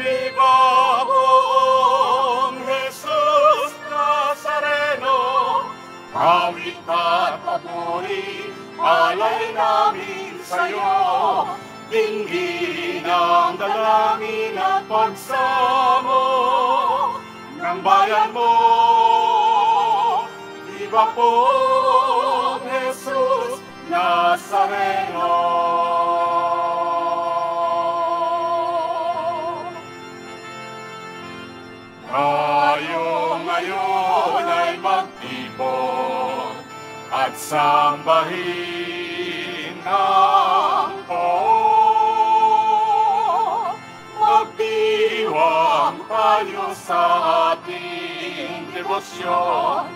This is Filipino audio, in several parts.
Viva poong Jesus Nazareno, awit at papuri, alay namin sa'yo. Dinggin ang dalangin at pagsamo ng bayan mo. Viva poong Jesus Nazareno. Tayo ngayon ay magtipon at sambahin ang Poong. Magdiwang tayo sa ating debosyon,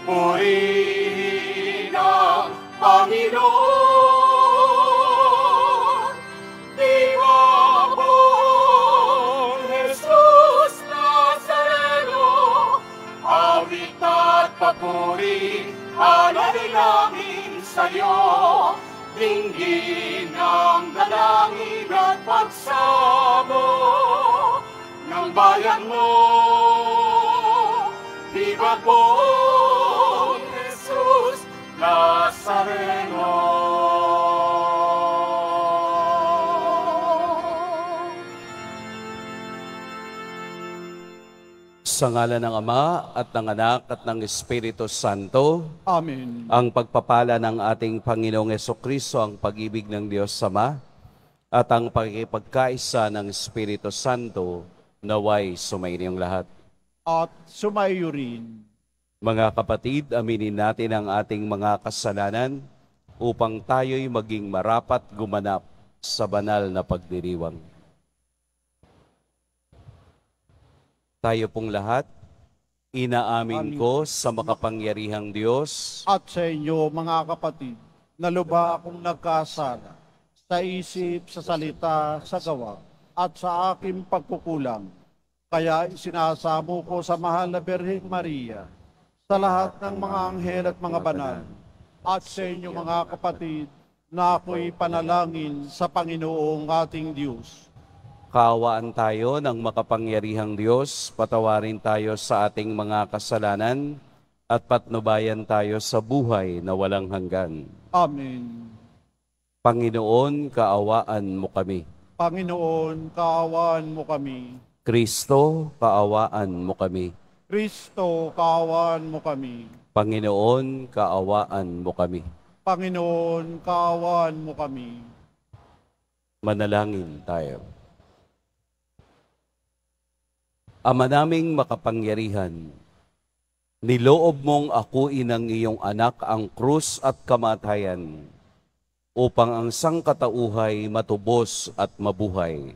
purihin ang Panginoon. Viva poong Jesus Nazareno, awit at papuri, alay namin sa'yo. Dinggin ang dalangin at pagsamo ng bayan mo. Viva poong Jesus Nazareno. Sa ngalan ng Ama at ng Anak at ng Espiritu Santo. Amen. Ang pagpapala ng ating Panginoong Hesukristo, ang pag-ibig ng Diyos Ama, at ang pagkipagkaisa ng Espiritu Santo, naway sumainiyong lahat. At sumayo rin. Mga kapatid, aminin natin ang ating mga kasalanan upang tayo'y maging marapat gumanap sa banal na pagdiriwang. Tayo pong lahat, inaamin ko sa makapangyarihang Diyos At sa inyo, mga kapatid, na lubha akong nagkasala sa isip, sa salita, sa gawa, at sa aking pagkukulang. Kaya isinasamo ko sa mahal na Birheng Maria, sa lahat ng mga anghel at mga banal, at sa inyo, mga kapatid, na ako'y panalangin sa Panginoong ating Diyos. Kaawaan tayo ng makapangyarihang Diyos, patawarin tayo sa ating mga kasalanan, at patnubayan tayo sa buhay na walang hanggan. Amen. Panginoon, kaawaan mo kami. Panginoon, kaawaan mo kami. Kristo, kaawaan mo kami. Kristo, kaawaan mo kami. Panginoon, kaawaan mo kami. Panginoon, kaawaan mo kami. Manalangin tayo. Ama naming makapangyarihan, niloob mong akuin ng iyong anak ang krus at kamatayan upang ang sangkatauhay matubos at mabuhay.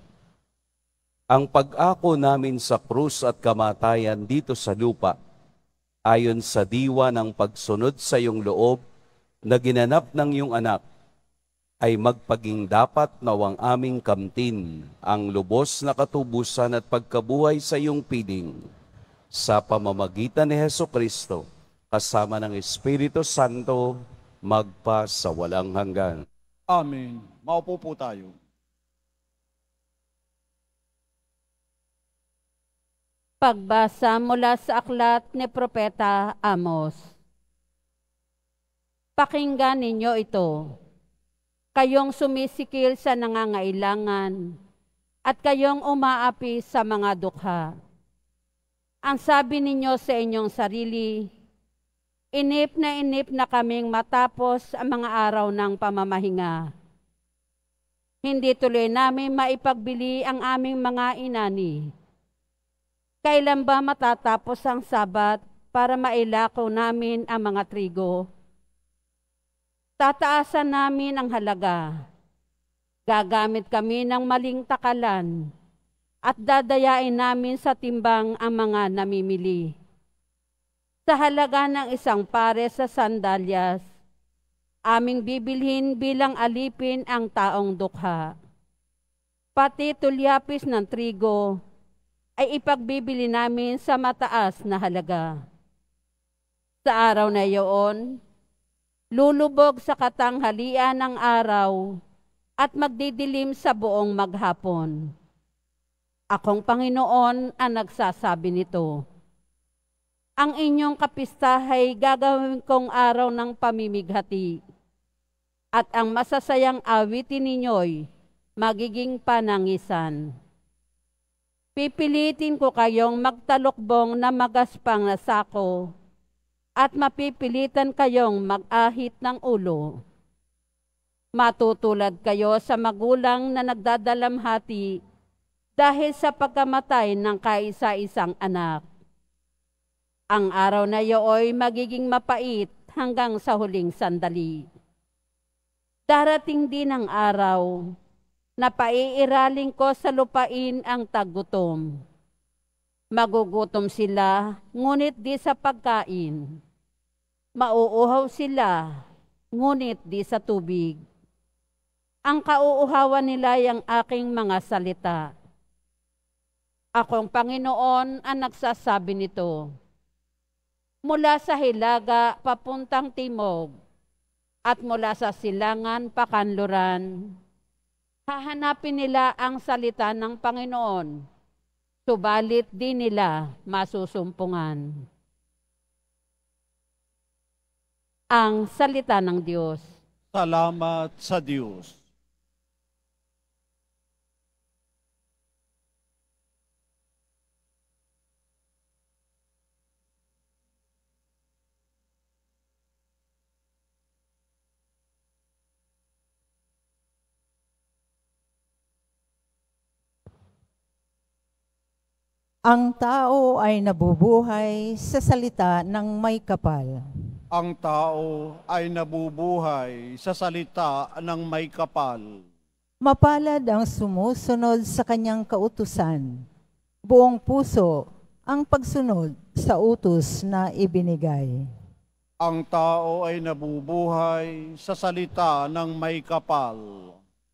Ang pag-ako namin sa krus at kamatayan dito sa lupa, ayon sa diwa ng pagsunod sa iyong loob na ginanap ng iyong anak, ay magpaging dapat nawang aming kamtin ang lubos na katubusan at pagkabuhay sa iyong piling sa pamamagitan ni Hesukristo kasama ng Espiritu Santo magpa sa walang hanggan. Amen. Maupo po tayo. Pagbasa mula sa aklat ni Propeta Amos. Pakinggan ninyo ito. Kayong sumisikil sa nangangailangan at kayong umaapi sa mga dukha. Ang sabi ninyo sa inyong sarili, inip na kaming matapos ang mga araw ng pamamahinga. Hindi tuloy namin maipagbili ang aming mga inani. Kailan ba matatapos ang Sabat para mailako namin ang mga trigo? Tataasan namin ang halaga. Gagamit kami ng maling takalan at dadayain namin sa timbang ang mga namimili. Sa halaga ng isang pares sa sandalyas, aming bibilhin bilang alipin ang taong dukha. Pati tulyapis ng trigo ay ipagbibili namin sa mataas na halaga. Sa araw na iyon, lulubog sa katanghalian ng araw at magdidilim sa buong maghapon. Akong Panginoon ang nagsasabi nito. Ang inyong kapistahay gagawin kong araw ng pamimighati, at ang masasayang awitin ninyo'y magiging panangisan. Pipilitin ko kayong magtalukbong na magaspang na sako, at mapipilitan kayong mag-ahit ng ulo. Matutulad kayo sa magulang na nagdadalamhati dahil sa pagkamatay ng kaisa-isang anak. Ang araw na iyo'y magiging mapait hanggang sa huling sandali. Darating din ang araw na paiiraling ko sa lupain ang tagutom. Magugutom sila, ngunit di sa pagkain. Mauuhaw sila, ngunit di sa tubig. Ang kauuhawan nila ay ang aking mga salita. Akong Panginoon ang nagsasabi nito. Mula sa hilaga papuntang timog, at mula sa silangan pakanluran, hahanapin nila ang salita ng Panginoon, subalit di nila masusumpungan. Ang salita ng Diyos. Salamat sa Diyos. Ang tao ay nabubuhay sa salita ng may kapal. Ang tao ay nabubuhay sa salita ng may kapal. Mapalad ang sumusunod sa kanyang kautusan. Buong puso ang pagsunod sa utos na ibinigay. Ang tao ay nabubuhay sa salita ng may kapal.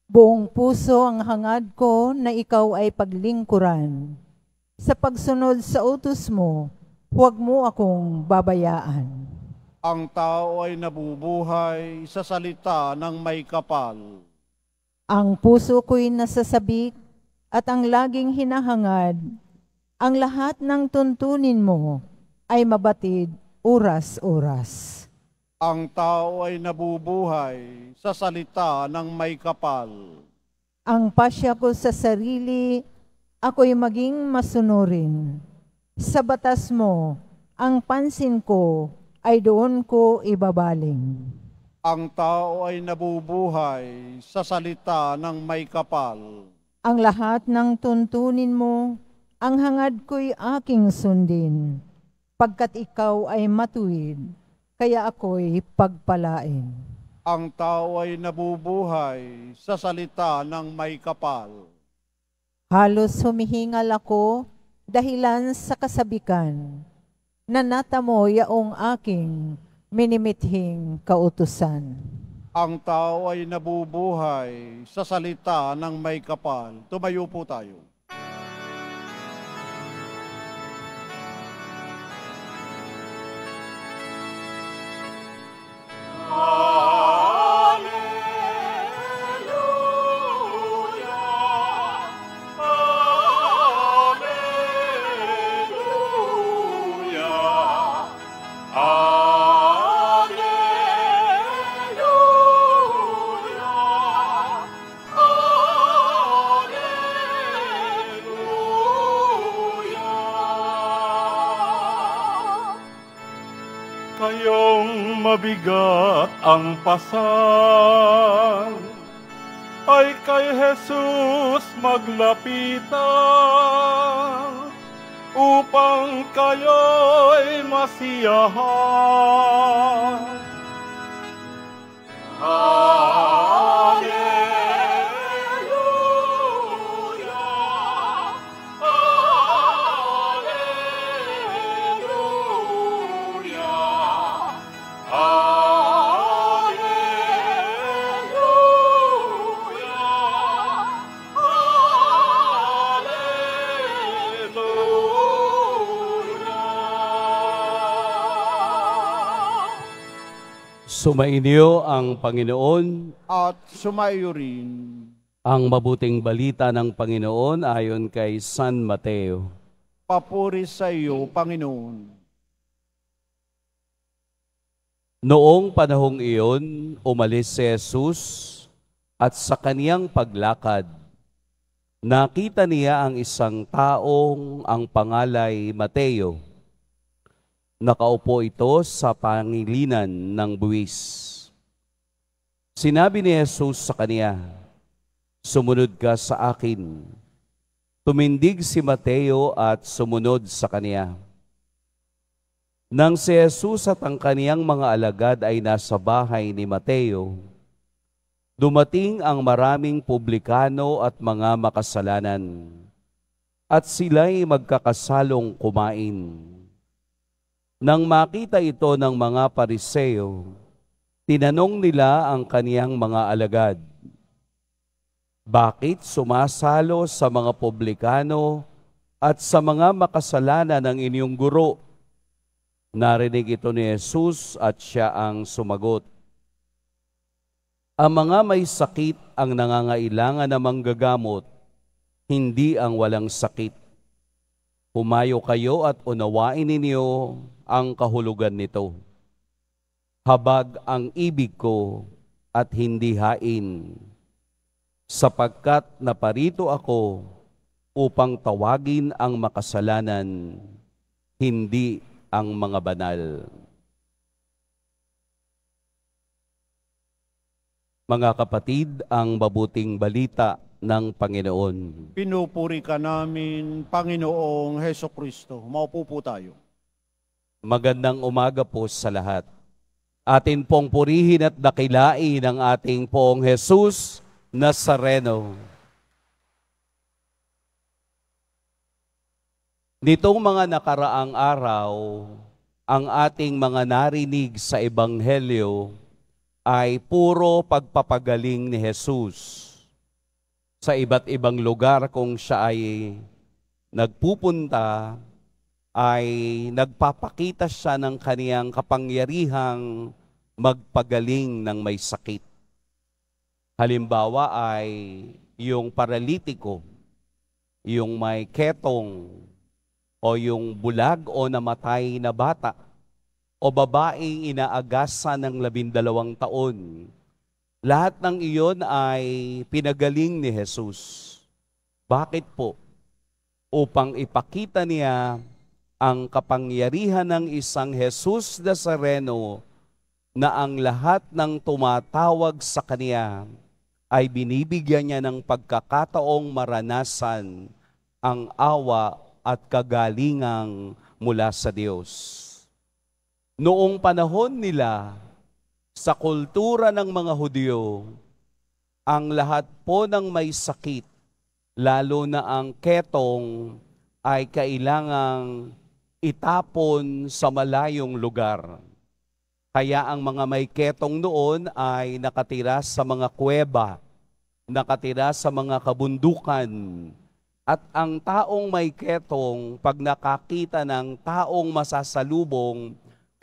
Buong puso ang hangad ko na ikaw ay paglingkuran. Sa pagsunod sa utos mo, huwag mo akong babayaan. Ang tao ay nabubuhay sa salita ng may kapal. Ang puso ko'y nasasabik at ang laging hinahangad, ang lahat ng tuntunin mo ay mabatid oras-oras. Ang tao ay nabubuhay sa salita ng may kapal. Ang pasya ko sa sarili, ako'y maging masunurin. Sa batas mo, ang pansin ko ay doon ko ibabaling. Ang tao ay nabubuhay sa salita ng may kapal. Ang lahat ng tuntunin mo, ang hangad ko'y aking sundin. Pagkat ikaw ay matuwid, kaya ako'y pagpalain. Ang tao ay nabubuhay sa salita ng may kapal. Halos humihingal ako dahilan sa kasabikan na natamo yaong aking minimithing kautusan. Ang tao ay nabubuhay sa salita ng may kapal. Tumayo po tayo. Kayong mabigat ang pasan, ay kay Jesus maglapitan, upang kayo'y masiyahan. Sumainyo ang Panginoon. At sumayo rin. Ang mabuting balita ng Panginoon ayon kay San Mateo. Papuri sa iyo, Panginoon. Noong panahong iyon, umalis si Jesus at sa kaniyang paglakad, nakita niya ang isang taong ang pangalay Mateo. Nakaupo ito sa pangilinan ng buwis. Sinabi ni Jesus sa kaniya, "Sumunod ka sa akin." Tumindig si Mateo at sumunod sa kaniya. Nang si Jesus at ang kaniyang mga alagad ay nasa bahay ni Mateo, dumating ang maraming publikano at mga makasalanan, at sila'y magkakasalong kumain. Nang makita ito ng mga Pariseo, tinanong nila ang kaniyang mga alagad, "Bakit sumasalo sa mga publikano at sa mga makasalanan ng inyong guro?" Narinig ito ni Jesus at siya ang sumagot, "Ang mga may sakit ang nangangailangan na manggagamot, hindi ang walang sakit. Humayo kayo at unawain ninyo ang kahulugan nito. Habag ang ibig ko at hindi hain, sapagkat naparito ako upang tawagin ang makasalanan, hindi ang mga banal." Mga kapatid, ang mabuting balita ng Panginoon. Pinupuri ka namin, Panginoong Hesukristo. Maupo po tayo. Magandang umaga po sa lahat. Atin pong purihin at dakilain ang ating pong Jesus Nazareno. Nitong mga nakaraang araw, ang ating mga narinig sa Ebanghelyo ay puro pagpapagaling ni Jesus. Sa iba't ibang lugar kung siya ay nagpupunta, ay nagpapakita siya ng kaniyang kapangyarihang magpagaling ng may sakit. Halimbawa ay yung paralitiko, yung may ketong, o yung bulag o namatay na bata, o babaeng inaagasan ng 12 taon. Lahat ng iyon ay pinagaling ni Jesus. Bakit po? Upang ipakita niya ang kapangyarihan ng isang Jesus Nazareno na ang lahat ng tumatawag sa kaniya ay binibigyan niya ng pagkakataong maranasan ang awa at kagalingang mula sa Diyos. Noong panahon nila, sa kultura ng mga Hudyo, ang lahat po ng may sakit, lalo na ang ketong, ay kailangang itapon sa malayong lugar. Kaya ang mga may ketong noon ay nakatira sa mga kuweba, nakatira sa mga kabundukan. At ang taong may ketong, pag nakakita ng taong masasalubong,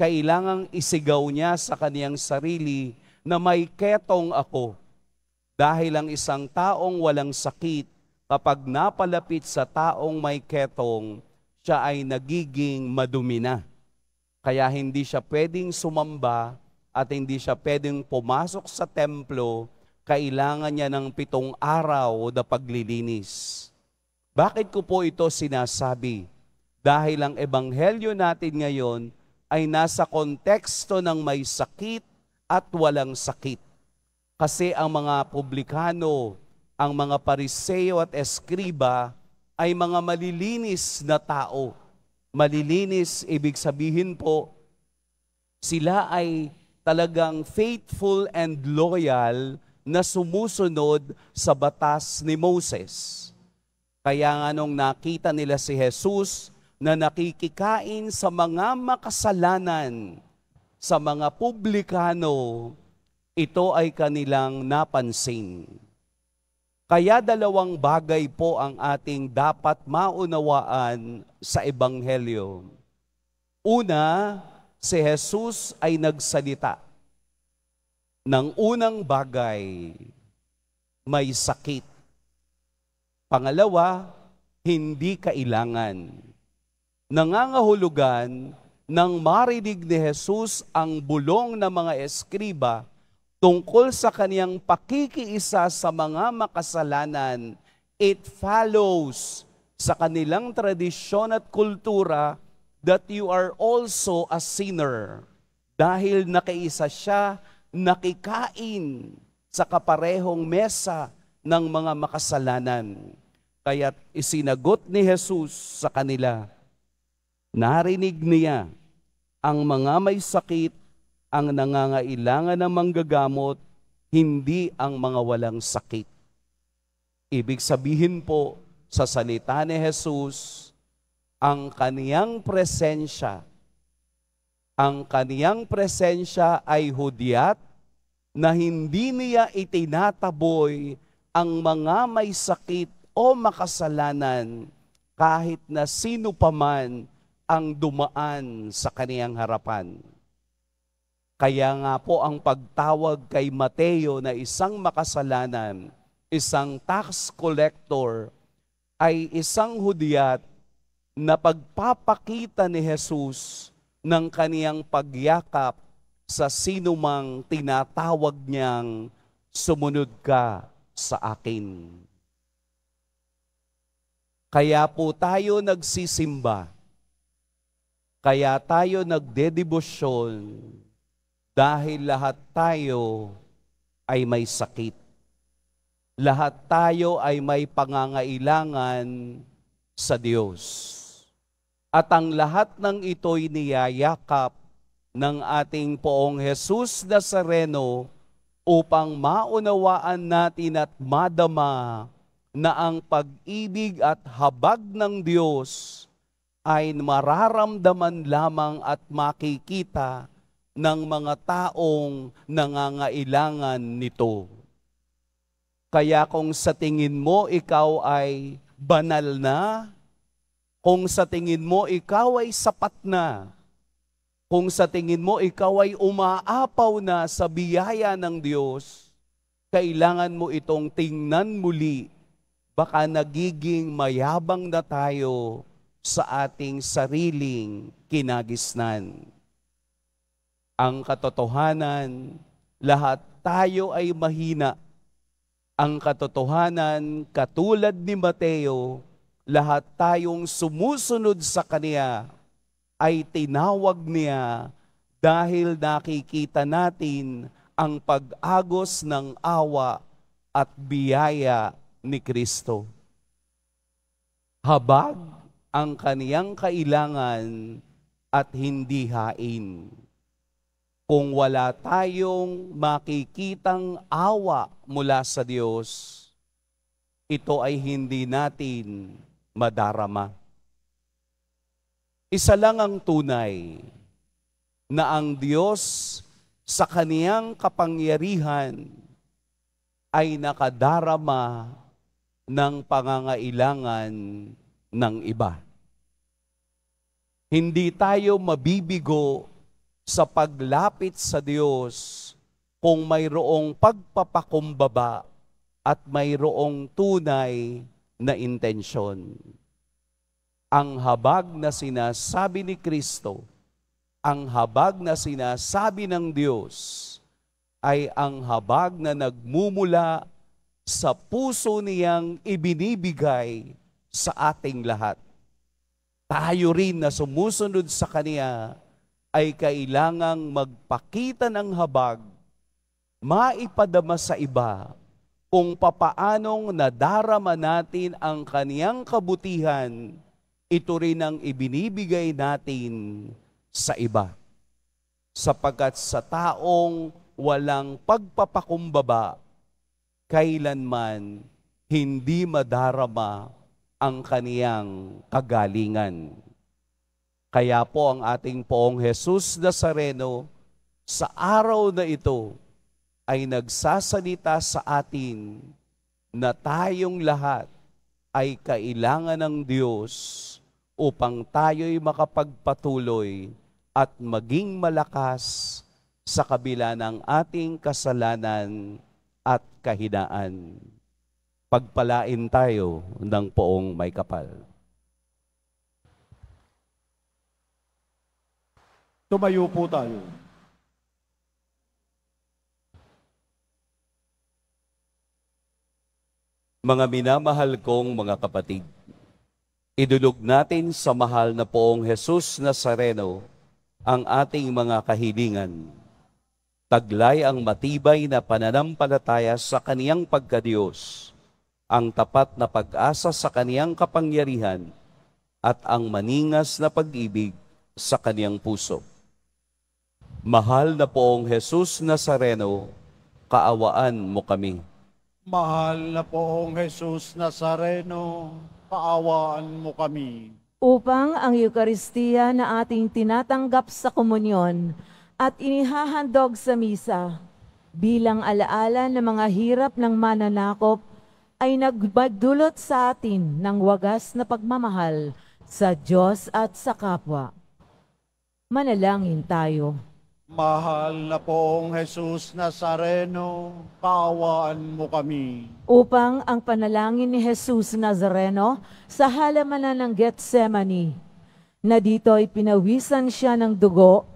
kailangang isigaw niya sa kaniyang sarili na may ketong ako. Dahil ang isang taong walang sakit, kapag napalapit sa taong may ketong, siya ay nagiging madumi na. Kaya hindi siya pwedeng sumamba at hindi siya pwedeng pumasok sa templo, kailangan niya ng 7 araw na paglilinis. Bakit ko po ito sinasabi? Dahil ang ebanghelyo natin ngayon ay nasa konteksto ng may sakit at walang sakit. Kasi ang mga publikano, ang mga Pariseo at Eskriba ay mga malilinis na tao. Malilinis, ibig sabihin po, sila ay talagang faithful and loyal na sumusunod sa batas ni Moses. Kaya nga nung nakita nila si Jesus na nakikikain sa mga makasalanan, sa mga publikano, ito ay kanilang napansin. Kaya 2 bagay po ang ating dapat maunawaan sa Ebanghelyo. Una, si Jesus ay nagsalita ng unang bagay may sakit. Pangalawa, hindi kailangan. Nangangahulugan nang marinig ni Jesus ang bulong ng mga eskriba tungkol sa kaniyang pakikiisa sa mga makasalanan, it follows sa kanilang tradisyon at kultura that you are also a sinner. Dahil nakiisa siya, nakikain sa kaparehong mesa ng mga makasalanan. Kaya't isinagot ni Jesus sa kanila, narinig niya ang mga may sakit, ang nangangailangan ng manggagamot, hindi ang mga walang sakit. Ibig sabihin po, sa salita ni Jesus, ang kaniyang presensya ay hudyat na hindi niya itinataboy ang mga may sakit o makasalanan kahit na sino paman ang dumaan sa kaniyang harapan. Kaya nga po ang pagtawag kay Mateo na isang makasalanan, isang tax collector, ay isang hudyat na pagpapakita ni Jesus ng kaniyang pagyakap sa sinumang tinatawag niyang sumunod ka sa akin. Kaya po tayo nagsisimba. Kaya tayo nagdedebosyon dahil lahat tayo ay may sakit. Lahat tayo ay may pangangailangan sa Diyos. At ang lahat ng ito'y niyayakap ng ating Poong Jesus Nazareno upang maunawaan natin at madama na ang pag-ibig at habag ng Diyos ay mararamdaman lamang at makikita ng mga taong nangangailangan nito. Kaya kung sa tingin mo ikaw ay banal na, kung sa tingin mo ikaw ay sapat na, kung sa tingin mo ikaw ay umaapaw na sa biyaya ng Diyos, kailangan mo itong tingnan muli. Baka nagiging mayabang na tayo sa ating sariling kinagisnan. Ang katotohanan, lahat tayo ay mahina. Ang katotohanan, katulad ni Mateo, lahat tayong sumusunod sa Kaniya ay tinawag niya dahil nakikita natin ang pag-agos ng awa at biyaya ni Kristo. Habag ang kaniyang kailangan at hindi hain. Kung wala tayong makikitang awa mula sa Diyos, ito ay hindi natin madarama. Isa lang ang tunay na ang Diyos sa kaniyang kapangyarihan ay nakadarama ng pangangailangan ng iba. Hindi tayo mabibigo sa paglapit sa Diyos kung mayroong pagpapakumbaba at mayroong tunay na intensyon. Ang habag na sinasabi ni Kristo, ang habag na sinasabi ng Diyos, ay ang habag na nagmumula sa puso niyang ibinibigay sa ating lahat. Tayo rin na sumusunod sa Kaniya ay kailangang magpakita ng habag, maipadama sa iba kung papaanong nadarama natin ang Kaniyang kabutihan, ito rin ang ibinibigay natin sa iba. Sapagkat sa taong walang pagpapakumbaba, kailanman hindi madarama ang kaniyang kagalingan. Kaya po ang ating Poong Jesus Nazareno sa araw na ito ay nagsasalita sa atin na tayong lahat ay kailangan ng Diyos upang tayo'y makapagpatuloy at maging malakas sa kabila ng ating kasalanan at kahinaan. Pagpalain tayo ng poong may kapal. Tumayo po tayo. Mga minamahal kong mga kapatid, idulog natin sa mahal na poong Jesus Nazareno ang ating mga kahilingan. Taglay ang matibay na pananampalataya sa kaniyang pagkadiyos, ang tapat na pag-asa sa kaniyang kapangyarihan, at ang maningas na pag-ibig sa kaniyang puso. Mahal na poong Jesus Nazareno, kaawaan mo kami. Mahal na poong Jesus Nazareno, kaawaan mo kami. Upang ang Eukaristiya na ating tinatanggap sa komunyon at inihahandog sa misa bilang alaala ng mga hirap ng mananakop ay nagdulot sa atin ng wagas na pagmamahal sa Diyos at sa kapwa. Manalangin tayo. Mahal na poong Jesus Nazareno, kaawaan mo kami. Upang ang panalangin ni Jesus Nazareno sa halamanan ng Getsemani, na dito ay pinawisan siya ng dugo,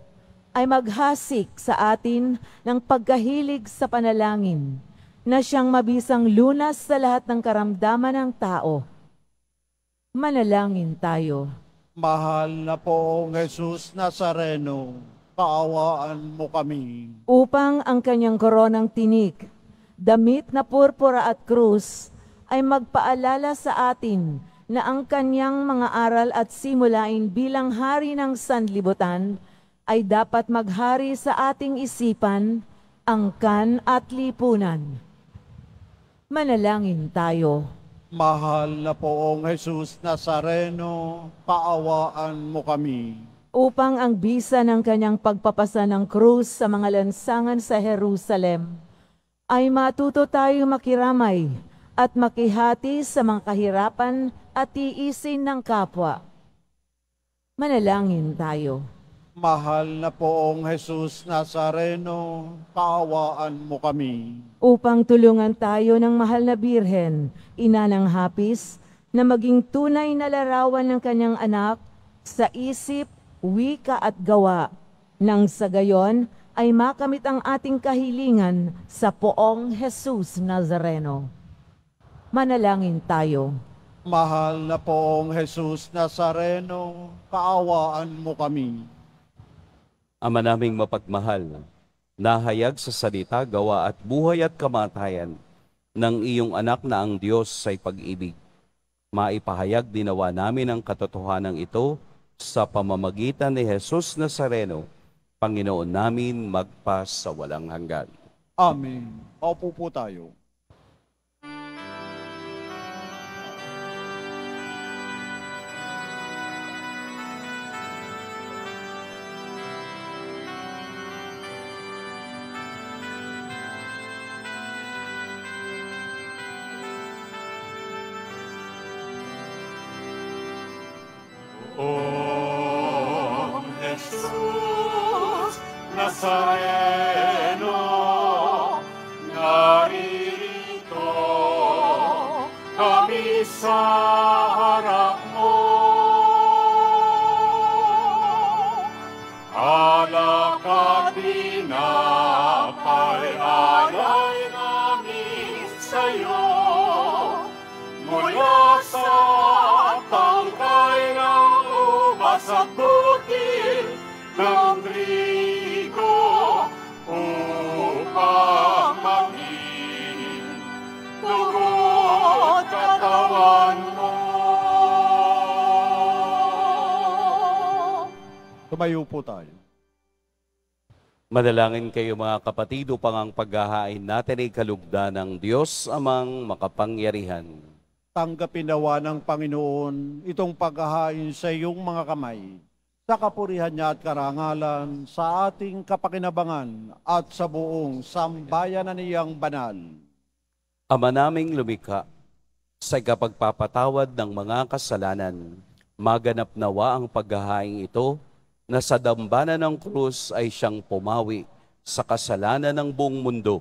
ay maghasik sa atin ng pagkahilig sa panalangin, na siyang mabisang lunas sa lahat ng karamdaman ng tao. Manalangin tayo. Mahal na poong Jesus Nazareno, kaawaan mo kami. Upang ang kanyang koronang tinik, damit na purpura at krus, ay magpaalala sa atin na ang kanyang mga aral at simulain bilang hari ng sanlibutan ay dapat maghari sa ating isipan, angkan at lipunan. Manalangin tayo. Mahal na poong Jesus Nazareno, kaawaan mo kami. Upang ang bisa ng kanyang pagpapasa ng krus sa mga lansangan sa Jerusalem, ay matuto tayo makiramay at makihati sa mga kahirapan at tiisin ng kapwa. Manalangin tayo. Mahal na poong Jesus Nazareno, kaawaan mo kami. Upang tulungan tayo ng mahal na Birhen, ina ng hapis, na maging tunay na larawan ng kanyang anak sa isip, wika at gawa, nang sa gayon ay makamit ang ating kahilingan sa poong Jesus Nazareno. Manalangin tayo. Mahal na poong Jesus Nazareno, kaawaan mo kami. Ama naming mapagmahal, nahayag sa salita, gawa at buhay at kamatayan ng iyong anak na ang Diyos ay pag-ibig. Maipahayag dinawa namin ang katotohanan ito sa pamamagitan ni Jesus Nazareno, Panginoon namin magpa sa walang hanggan. Amen. Paupo po tayo. Oh, Jesus Nazareno, naririto kami sa harap mo. Alak at dinapay, alay namin sa'yo, mula sa tangkay ng ubas at bukid ng trigo, upang maging dugo't katawan mo. Tumayo po tayo. Manalangin kayo mga kapatid upang ang paghahain natin ay kalugdan ng Diyos amang makapangyarihan. Tanggapin nawa ng Panginoon itong paghahain sa iyong mga kamay, sa kapurihan niya at karangalan, sa ating kapakinabangan at sa buong sambayanan niyang banal. Ama naming lumikha, sa kapagpapatawad ng mga kasalanan, maganap nawa ang paghahain ito na sa dambana ng krus ay siyang pumawi sa kasalanan ng buong mundo.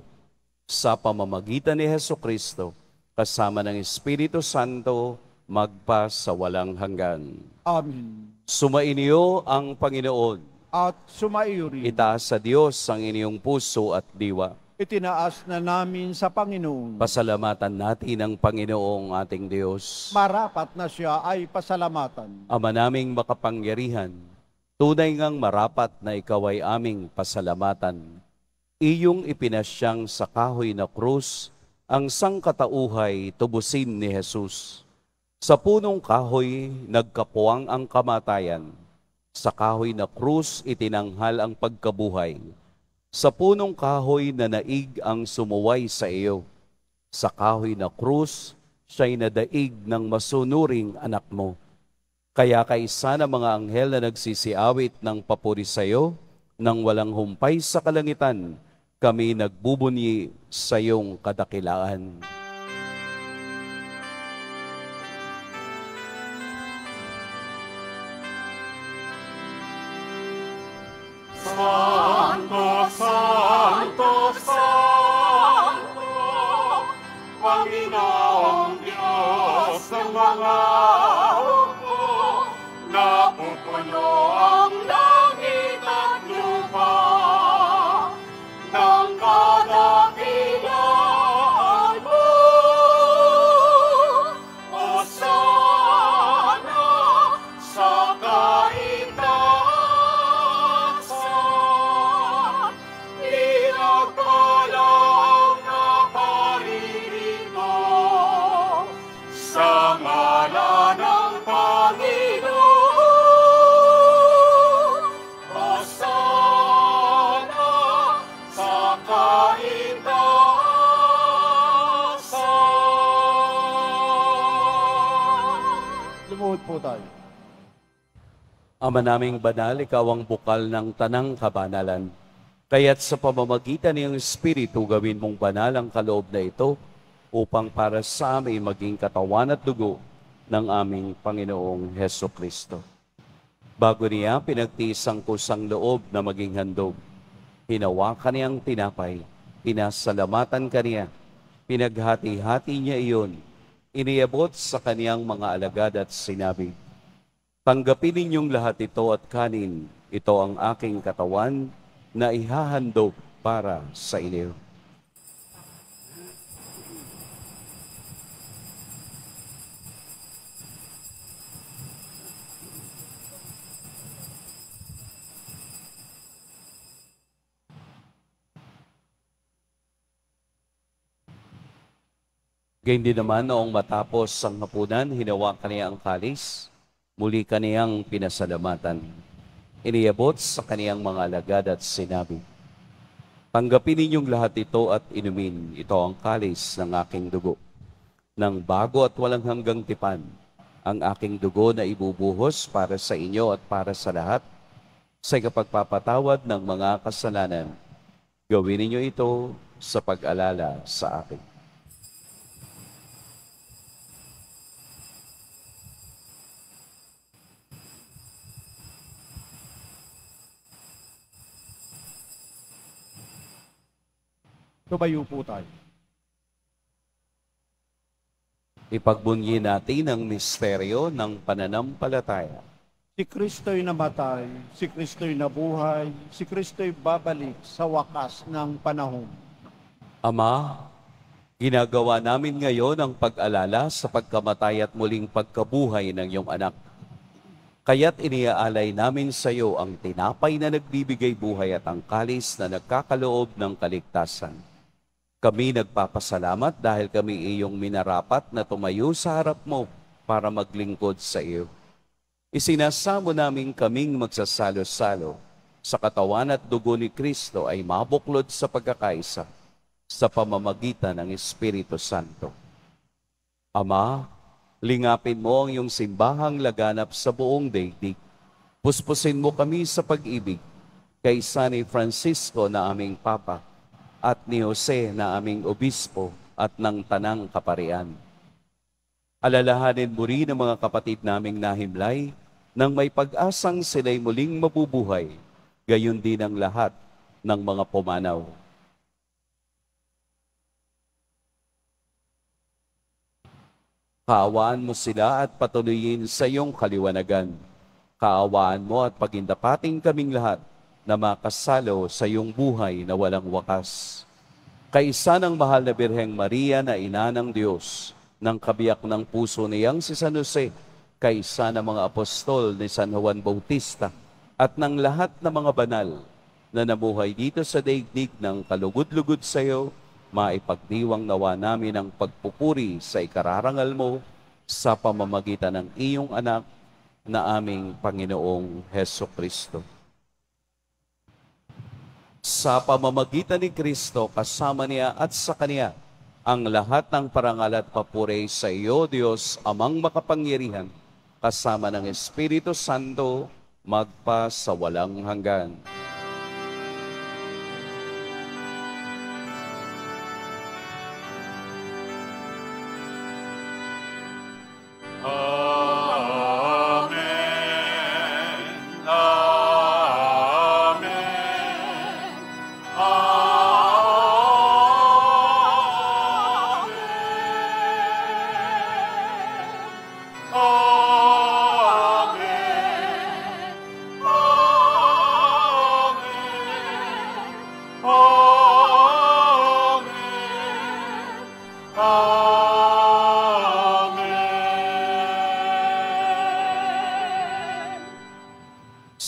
Sa pamamagitan ni Hesukristo, kasama ng Espiritu Santo, magpa sa walang hanggan. Amen. Sumainyo ang Panginoon. At sumaiyo rin. Itaas sa Diyos ang inyong puso at diwa. Itinaas na namin sa Panginoon. Pasalamatan natin ang Panginoong ating Diyos. Marapat na siya ay pasalamatan. Ama naming makapangyarihan, tunay ngang marapat na ikaw ay aming pasalamatan. Iyong ipinasyang sa kahoy na krus, ang sangkatauhay tubusin ni Jesus. Sa punong kahoy, nagkapuwang ang kamatayan. Sa kahoy na krus, itinanghal ang pagkabuhay. Sa punong kahoy na naig ang sumuway sa iyo. Sa kahoy na krus, siya'y nadaig ng masunuring anak mo. Kaya kaisa ng mga anghel na nagsisiawit ng papuri sa iyo, nang walang humpay sa kalangitan, kami nagbubunyi sa iyong kadakilaan. Santo, Santo, Santo, Panginoong Diyos ng mga hukbo, napupuno ang langit at lupa ng kadakilaan mo. Hosana sa kaitaasan, pinagpalang naparirito sa ngalan ng Panginoon. Hosana sa kaitaasan. Lumuhod po tayo. Ama naming banal, ikaw ang bukal ng tanang kabanalan. Kaya't sa pamamagitan ng Espiritu, gawin mong banal ang kaloob na ito upang para sa amin maging katawan at dugo ng aming Panginoong Heso Kristo. Bago niya pinagtiis ang kusang loob na maging handog, hinawakan niyang tinapay, pinasalamatan kaniya, pinaghati-hati niya iyon, iniabot sa kaniyang mga alagad at sinabi, "Tanggapin ninyong lahat ito at kanin, ito ang aking katawan na ihahandog para sa inyo." Gayun din naman noong matapos ang hapunan, hinawakan niya ang kalis, muli kaniyang pinasalamatan. Iniabot sa kaniyang mga alagad at sinabi, "Tanggapin ninyong lahat ito at inumin. Ito ang kalis ng aking dugo. Ng bago at walang hanggang tipan, ang aking dugo na ibubuhos para sa inyo at para sa lahat, sa kapagpapatawad ng mga kasalanan. Gawin ninyo ito sa pag-alala sa akin." Tumayo po tayo. Ipagbunyi natin ang misteryo ng pananampalataya. Si Kristo'y namatay, si Kristo'y nabuhay, si Kristo'y babalik sa wakas ng panahon. Ama, ginagawa namin ngayon ang pag-alala sa pagkamatay at muling pagkabuhay ng iyong anak. Kaya't iniaalay namin sa iyo ang tinapay na nagbibigay buhay at ang kalis na nagkakaloob ng kaligtasan. Kami nagpapasalamat dahil kami iyong minarapat na tumayo sa harap mo para maglingkod sa iyo. Isinasamo namin kaming magsasalo-salo sa katawan at dugo ni Kristo ay mabuklod sa pagkakaisa sa pamamagitan ng Espiritu Santo. Ama, lingapin mo ang iyong simbahang laganap sa buong daigdig. Puspusin mo kami sa pag-ibig kaysa ni Francisco na aming Papa at ni Jose na aming Obispo at ng Tanang Kaparian. Alalahanin mo rin ang mga kapatid naming nahimlay nang may pag-asang sila'y muling mabubuhay, gayon din ang lahat ng mga pumanaw. Kaawaan mo sila at patuloyin sa iyong kaliwanagan. Kaawaan mo at pagindapating kaming lahat na makasalo sa iyong buhay na walang wakas. Kaisa ng mahal na Birheng Maria na ina ng Diyos, ng kabiyak ng puso niyang si San Jose, kaisa ng mga apostol ni San Juan Bautista, at ng lahat ng mga banal na nabuhay dito sa daigdig ng kalugod-lugod sa iyo, maipagdiwang nawa namin ang pagpupuri sa ikararangal mo sa pamamagitan ng iyong anak na aming Panginoong Heso Kristo. Sa pamamagitan ni Kristo, kasama niya at sa Kanya, ang lahat ng parangal at papuri sa iyo, Diyos, Amang makapangyarihan, kasama ng Espiritu Santo, magpa sa walang hanggan.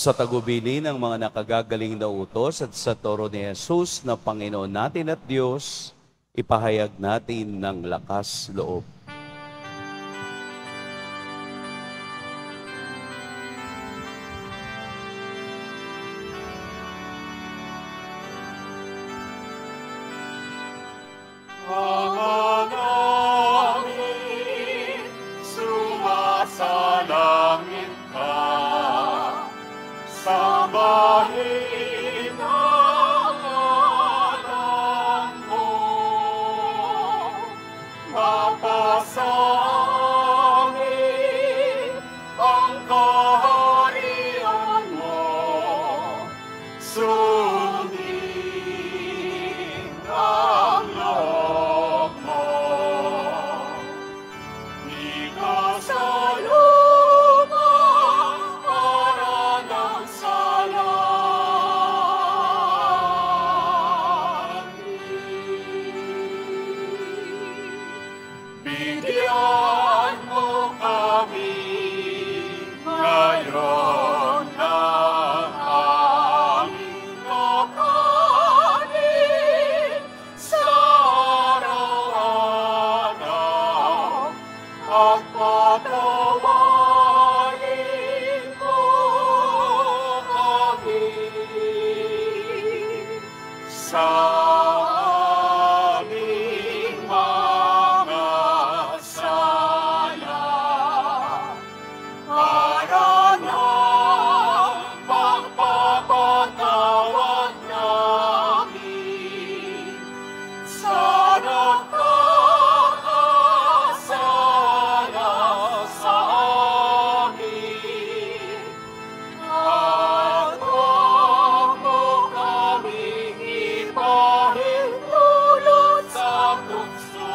Sa tagubili ng mga nakagagaling na utos at sa toro ni Jesus na Panginoon natin at Diyos, ipahayag natin ng lakas loob. Ama namin, sumasalangit ka. Sambahin ang ngalan mo, mapasa amin ang kaharian mo, sundin ang loob mo. Bigyan mo kami ngayon ng aming kakanin sa araw-araw at patawarin mo kami sa aming mga sala para na pagpapatawad namin sa nakakasala sa amin at huwag mo kaming ipahintulot sa tukso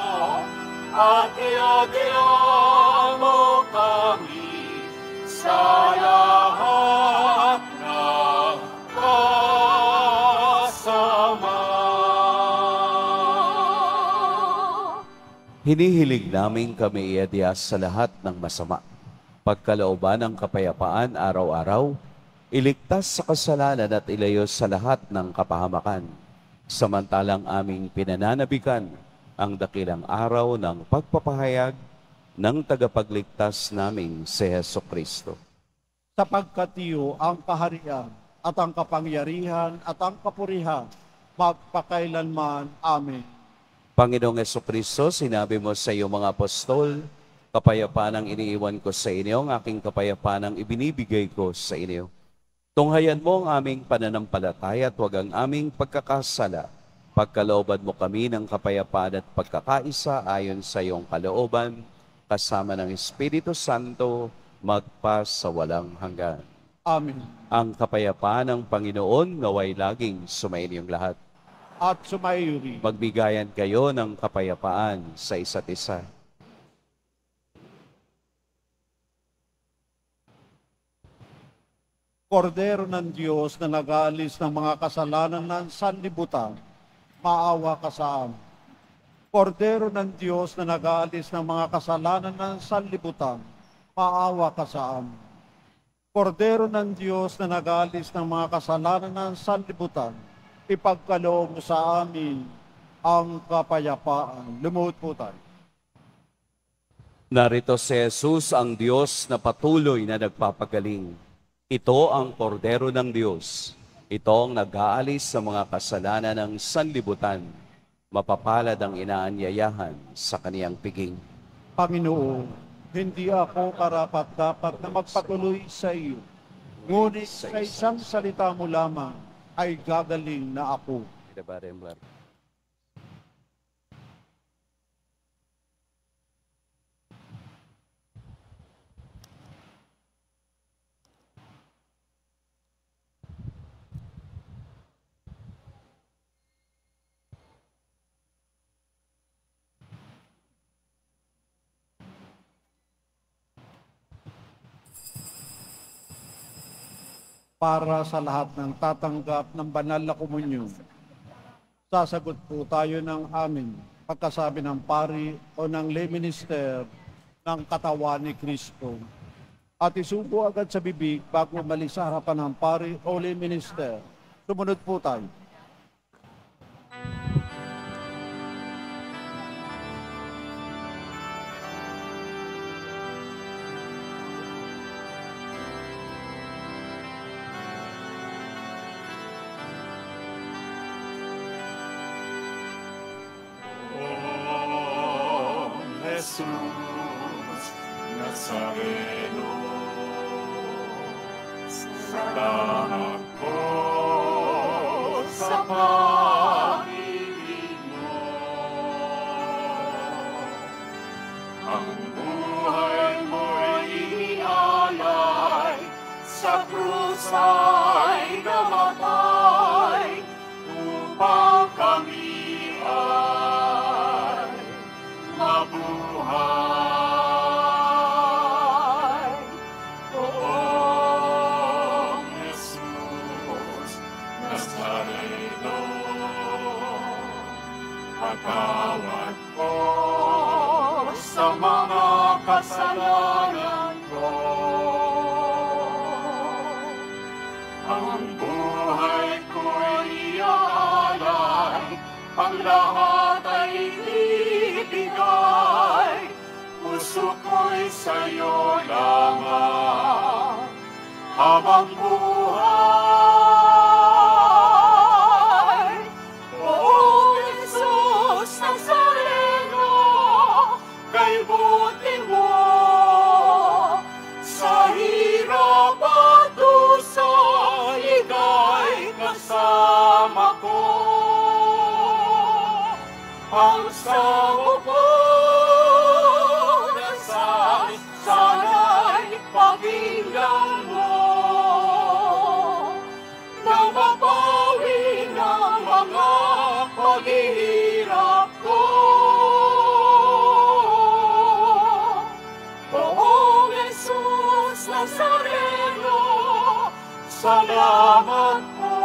at iadya mo kami sa lahat ng kasama. Hinihiling namin kami iadya sa lahat ng masama. Pagkalooban ng kapayapaan araw-araw, iligtas sa kasalanan at ilayo sa lahat ng kapahamakan. Samantalang aming pinananabikan ang dakilang araw ng pagpapahayag ng tagapagligtas naming si Heso Kristo. Sapagkat iyo ang kaharian at ang kapangyarihan at ang kapurihan magpakailanman. Amen. Panginoong Heso Kristo, sinabi mo sa iyong mga apostol, kapayapaan ang iniiwan ko sa inyo, ang aking kapayapaan ang ibinibigay ko sa inyo. Tunghayan mo ang aming pananampalataya at huwag ang aming pagkakasala. Pagkalooban mo kami ng kapayapaan at pagkakaisa ayon sa iyong kalooban, kasama ng Espiritu Santo, magpa sa walang hanggan. Amen. Ang kapayapaan ng Panginoon naway laging sumainyong lahat. At sumayo rin. Magbigayan kayo ng kapayapaan sa isa't isa. Kordero ng Diyos na nag-aalis ng mga kasalanan ng sanlibutan, maawa ka sa amin. Kordero ng Diyos na nag-aalis ng mga kasalanan ng sanlibutan, maawa ka sa amin. Kordero ng Diyos na nag-aalis ng mga kasalanan ng sanlibutan, ipagkaloob mo sa amin ang kapayapaan. Lumuhod po tayo. Narito si Jesus, ang Diyos na patuloy na nagpapagaling. Ito ang Kordero ng Diyos. Ito ang nag-aalis sa mga kasalanan ng sanlibutan. Mapapalad ang inaanyayahan sa kaniyang piging. Panginoon, hindi ako karapat-dapat na magpatuloy sa iyo. Ngunit sa isang salita mo lamang ay gagaling na ako. Para sa lahat ng tatanggap ng banal na komunyon, sasagot po tayo ng amin pagkasabi ng pari o ng lay minister ng katawan ni Kristo. At isubo agad sa bibig bago umalis sa harapan ng pari o lay minister. Sumunod po tayo. Jesus Nazareno, salamat po sa pag-ibig mo. Ang buhay mo'y inialay, sa krus ay namatay, upang kami ay mabuhay. Poong Jesus Nazareno, patawad po sa mga kasalanan ko. Ang buhay ko'y iaalay, ang lahat ay ibigay, puso ko'y sa'yo lamang habang buhay. Poong Jesus Nazareno, kay buti mo, sa hirap at dusa, ika'y kasama ko. Ang samo ko nasal, sana'y pakinggan mo, nang mapawi ng mga paghihirap ko. Poong Jesus Nazareno, salamat po,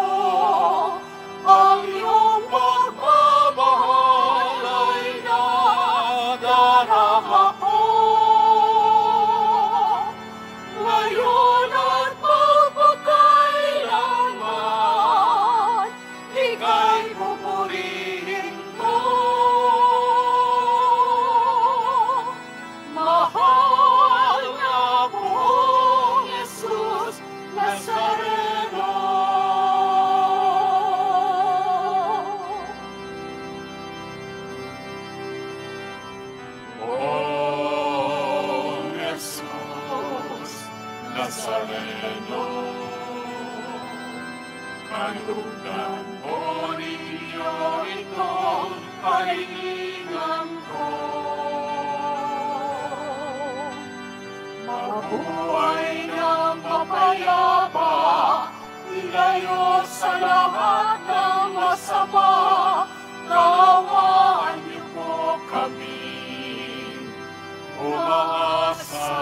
ang iyong pagmamahal ay nadarama ko. Ngayon at magpakailanman, ika'y pupurihin ko. Mahal na Poong Jesus Nazareno. Poong Jesus Nazareno, kalugdan po ninyo itong kahilingan ko. Mabuhay ng mapayapa, ilayo sa lahat ng masama, kaawaan niyo po kami, umaasa.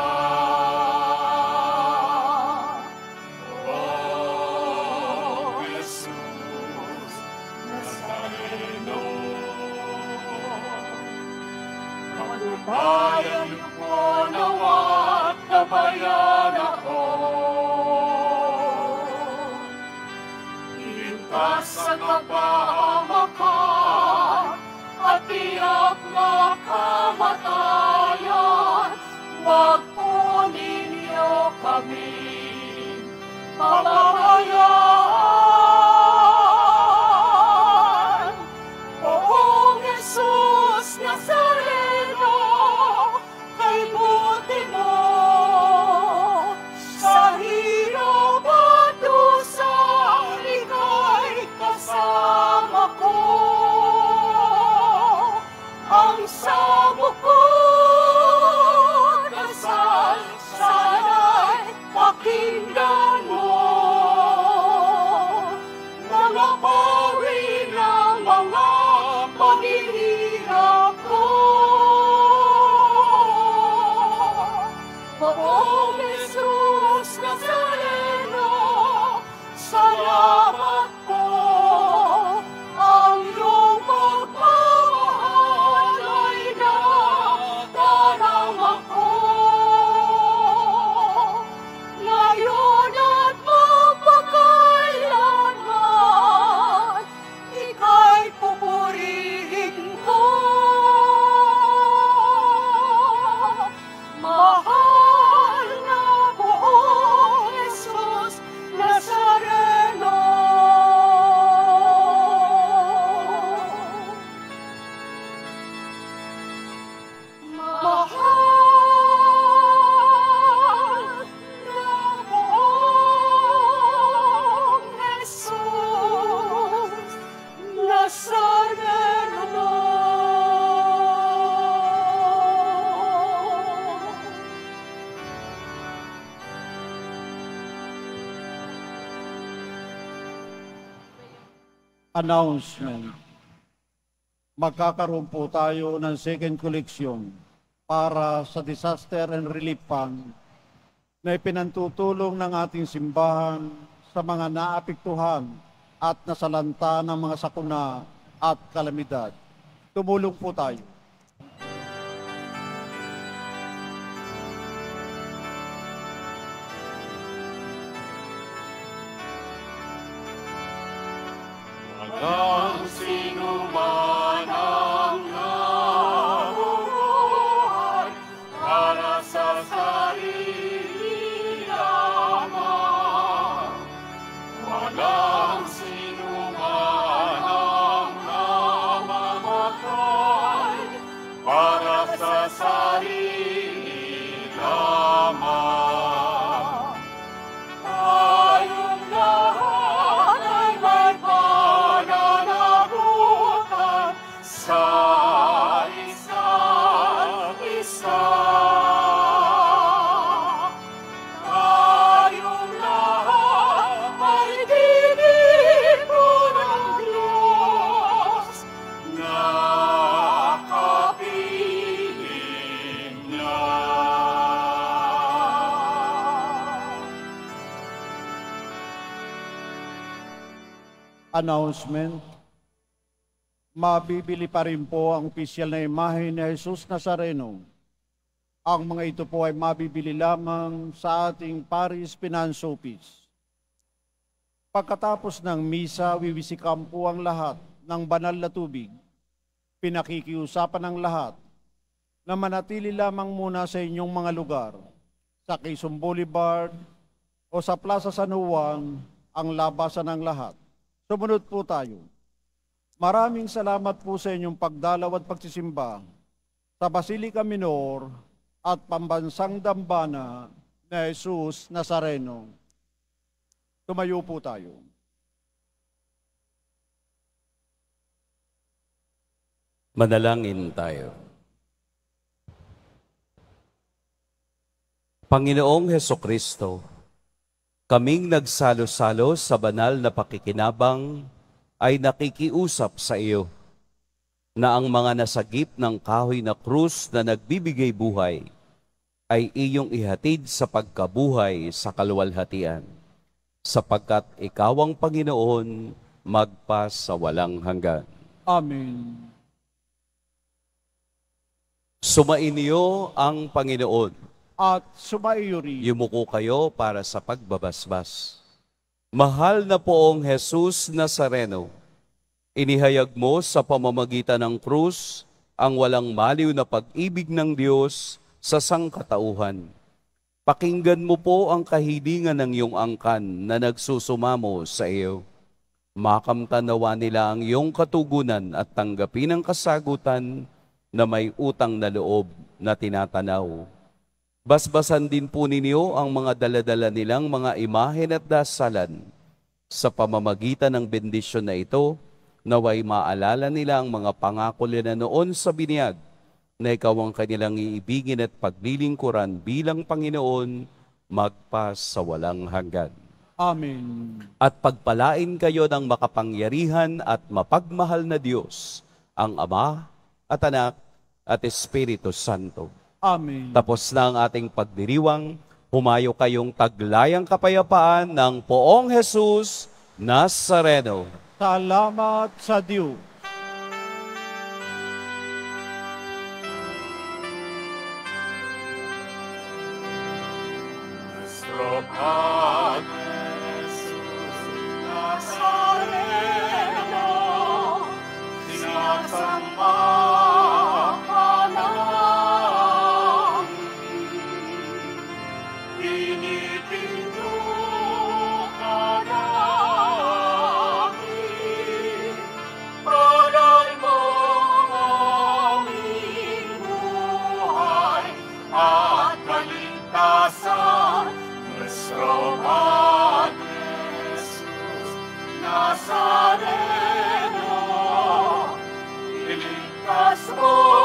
Announcement. Magkakaroon po tayo ng second collection para sa Disaster and Relief Fund na ipinantutulong ng ating simbahan sa mga naapektuhan at nasalanta ng mga sakuna at kalamidad. Tumulong po tayo. Walang sino man ang nabubuhay para sa sarili lamang. Walang sino man ang namamatay para sa sarili lamang. Tayong lahat ay may pananagutan sa isa't isa. Tayong lahat ay tinipon ng Diyos na kapiling niya. Announcement. Mabibili pa rin po ang opisyal na imahe ni Jesus Nazareno. Ang mga ito po ay mabibili lamang sa ating Paris Finance Office. Pagkatapos ng misa, wiwisikan po ang lahat ng banal na tubig. Pinakikiusapan ng lahat na manatili lamang muna sa inyong mga lugar, sa Quezon Boulevard o sa Plaza San Juan, ang labasan ng lahat. Sumunod po tayo. Maraming salamat po sa inyong pagdalaw at pagsisimba sa Basilica Minor at Pambansang Dambana na Jesus Nazareno. Tumayo po tayo. Manalangin tayo. Panginoong Hesukristo, kaming nagsalo-salo sa banal na pakikinabang ay nakikiusap sa iyo na ang mga nasagip ng kahoy na krus na nagbibigay buhay ay iyong ihatid sa pagkabuhay sa kaluwalhatian, sapagkat ikaw ang Panginoon magpa sa walang hanggan. Amen. Sumainyo ang Panginoon. At sumaiyo rin. Yumuko kayo para sa pagbabasbas. Mahal na poong Jesus Nazareno, inihayag mo sa pamamagitan ng krus ang walang maliw na pag-ibig ng Diyos sa sangkatauhan. Pakinggan mo po ang kahilingan ng iyong angkan na nagsusumamo sa iyo. Makamtan nawa nila ang iyong katugunan at tanggapin ang kasagutan na may utang na loob na tinatanaw. Basbasan din po ninyo ang mga daladala nilang mga imahen at dasalan. Sa pamamagitan ng bendisyon na ito, naway maalala nila ang mga pangako nila noon sa binyag, na ikaw ang kanilang iibigin at paglilingkuran bilang Panginoon, magpa sa walang hanggan. Amen. At pagpalain kayo ng makapangyarihan at mapagmahal na Diyos, ang Ama at Anak at Espiritu Santo. Amen. Tapos na ang ating pagdiriwang, humayo kayong taglayang kapayapaan ng poong Jesus Nazareno. Salamat sa Diyos. Nuestro Padre Jesús Nazareno, sinasamba ka namin. Pinipino ka namin, palay mo ang aming buhay at kaligtasan. Nuestro Padre Jesús Nazareno, iligtas mo